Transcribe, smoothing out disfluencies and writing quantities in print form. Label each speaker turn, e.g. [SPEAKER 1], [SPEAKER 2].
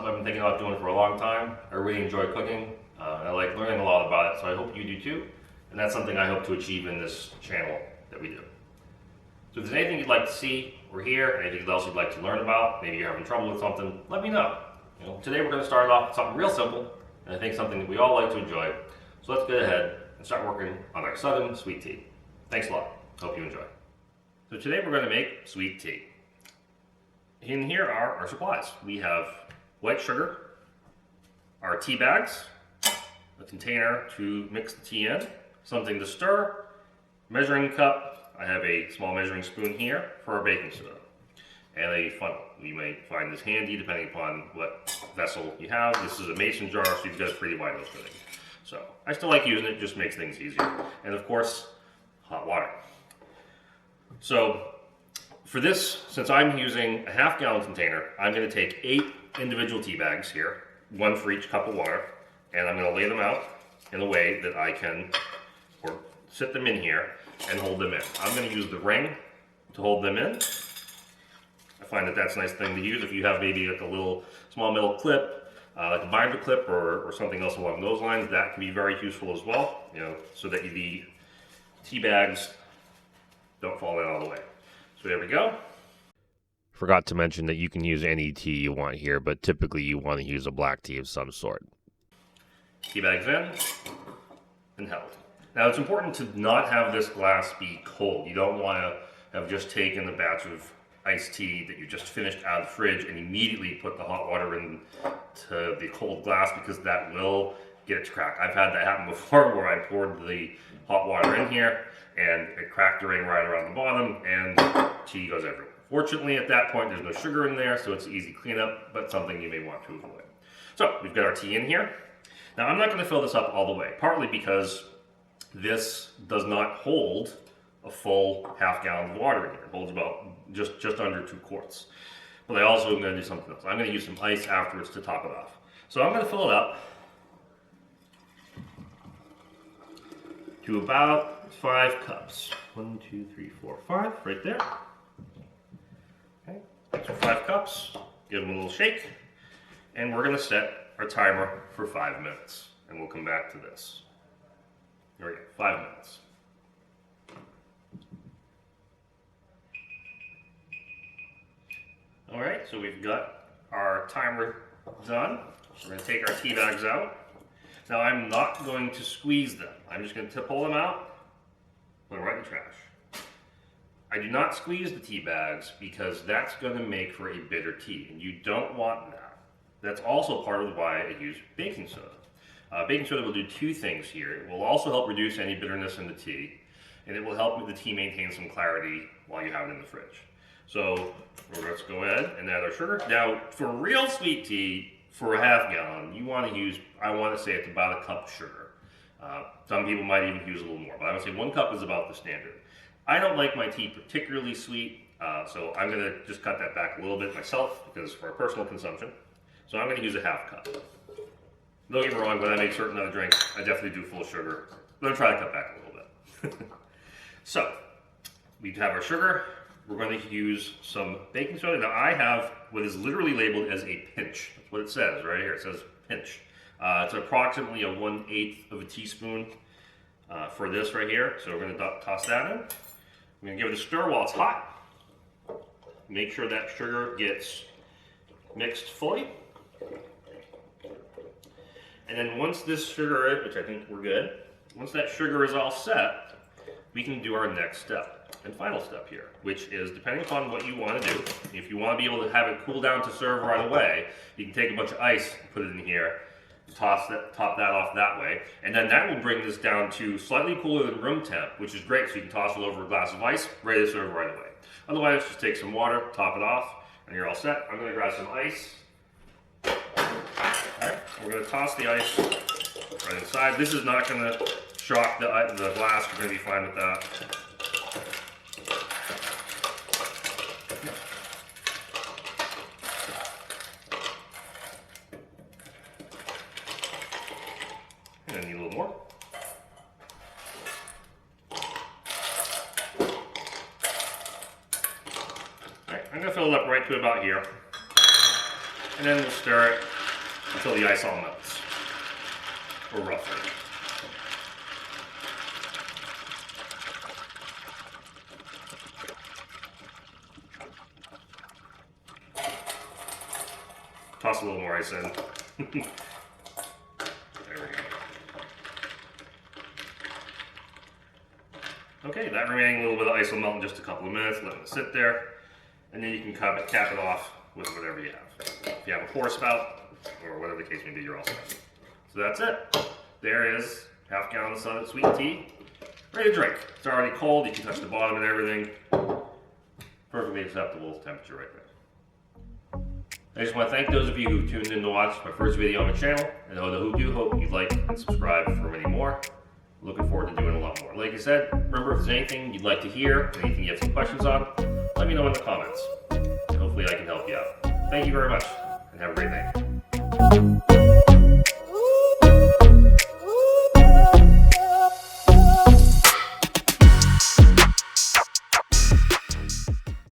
[SPEAKER 1] something I've been thinking about doing for a long time. I really enjoy cooking, and I like learning a lot about it, so I hope you do too. And that's something I hope to achieve in this channel that we do. So if there's anything you'd like to see or hear, anything else you'd like to learn about, maybe you're having trouble with something, let me know. Today we're going to start off with something real simple, and I think something that we all like to enjoy. So let's get ahead and start working on our Southern sweet tea. Thanks a lot. Hope you enjoy. So today we're going to make sweet tea. In here are our supplies. We have white sugar, our tea bags, a container to mix the tea in, something to stir, measuring cup. I have a small measuring spoon here for our baking soda, and a funnel. You may find this handy depending upon what vessel you have. This is a mason jar, so you've got a pretty wide opening. So I still like using it, just makes things easier. And of course, hot water. So for this, since I'm using a half-gallon container, I'm going to take 8 individual tea bags here, 1 for each cup of water, and I'm going to lay them out in a way that I can sit them in here and hold them in. I'm going to use the ring to hold them in. I find that that's a nice thing to use if you have maybe like a little small metal clip, like a binder clip or something else along those lines. That can be very useful as well, so that the tea bags don't fall in all the way. So there we go. Forgot to mention that you can use any tea you want here, but typically you want to use a black tea of some sort. Tea bags in and held. Now it's important to not have this glass be cold. You don't want to have just taken a batch of iced tea that you just finished out of the fridge and immediately put the hot water into the cold glass, because that will get it to crack. I've had that happen before where I poured the hot water in here and it cracked the ring right around the bottom and tea goes everywhere. Fortunately at that point there's no sugar in there, so it's easy cleanup, but something you may want to avoid. So we've got our tea in here. Now I'm not going to fill this up all the way, partly because this does not hold a full half-gallon of water in here. It holds about just under 2 quarts. But I also am going to do something else. I'm going to use some ice afterwards to top it off. So I'm going to fill it up to about 5 cups. 1, 2, 3, 4, 5, right there. Okay, so 5 cups. Give them a little shake, and we're going to set our timer for 5 minutes, and we'll come back to this. There we go, 5 minutes. All right, so we've got our timer done. We're going to take our tea bags out. Now I'm not going to squeeze them. I'm just going to pull them out, put them right in the trash. I do not squeeze the tea bags because that's going to make for a bitter tea, and you don't want that. That's also part of why I use baking soda. Baking soda will do 2 things here. It will also help reduce any bitterness in the tea, and it will help the tea maintain some clarity while you have it in the fridge. So let's go ahead and add our sugar. Now for real sweet tea, for a half-gallon, you want to use, I want to say it's about 1 cup of sugar. Some people might even use a little more, but I would say 1 cup is about the standard. I don't like my tea particularly sweet, so I'm going to just cut that back a little bit myself, because for personal consumption. So I'm going to use a ½ cup. Don't get me wrong, when I make certain other drinks, I definitely do full sugar. I'm going to try to cut back a little bit. So, we have our sugar. We're going to use some baking soda. Now I have what is literally labeled as a pinch. That's what it says right here. It says pinch. It's approximately a 1/8 of a teaspoon for this right here. So we're going to toss that in. I'm going to give it a stir while it's hot. Make sure that sugar gets mixed fully. And then once this sugar, which I think we're good, once that sugar is all set, we can do our next step and final step here, which is, depending upon what you want to do, if you want to be able to have it cool down to serve right away, you can take a bunch of ice, put it in here, top that off that way, and then that will bring this down to slightly cooler than room temp, which is great, so you can toss it over a glass of ice, ready to serve right away. Otherwise, just take some water, top it off, and you're all set. I'm going to grab some ice. Alright, we're going to toss the ice right inside. This is not going to shock the glass. You're going to be fine with that. And I need a little more. Alright, I'm going to fill it up right to about here. And then we'll stir it until the ice all melts, or roughly. Toss a little more ice in. There we go. Okay, that remaining little bit of ice will melt in just a couple of minutes. Let it sit there, and then you can cap it off with whatever you have. If you have a pour spout, or whatever the case may be, you're all set. So that's it. There is half gallon of Summit sweet tea, ready to drink. It's already cold. You can touch the bottom and everything. Perfectly acceptable temperature right there. I just want to thank those of you who tuned in to watch my first video on my channel, and those who do, hope you'd like and subscribe for many more. Looking forward to doing a lot more. Like I said, remember, if there's anything you'd like to hear, anything you have some questions on, let me know in the comments. And hopefully I can help you out. Thank you very much, and have a great day.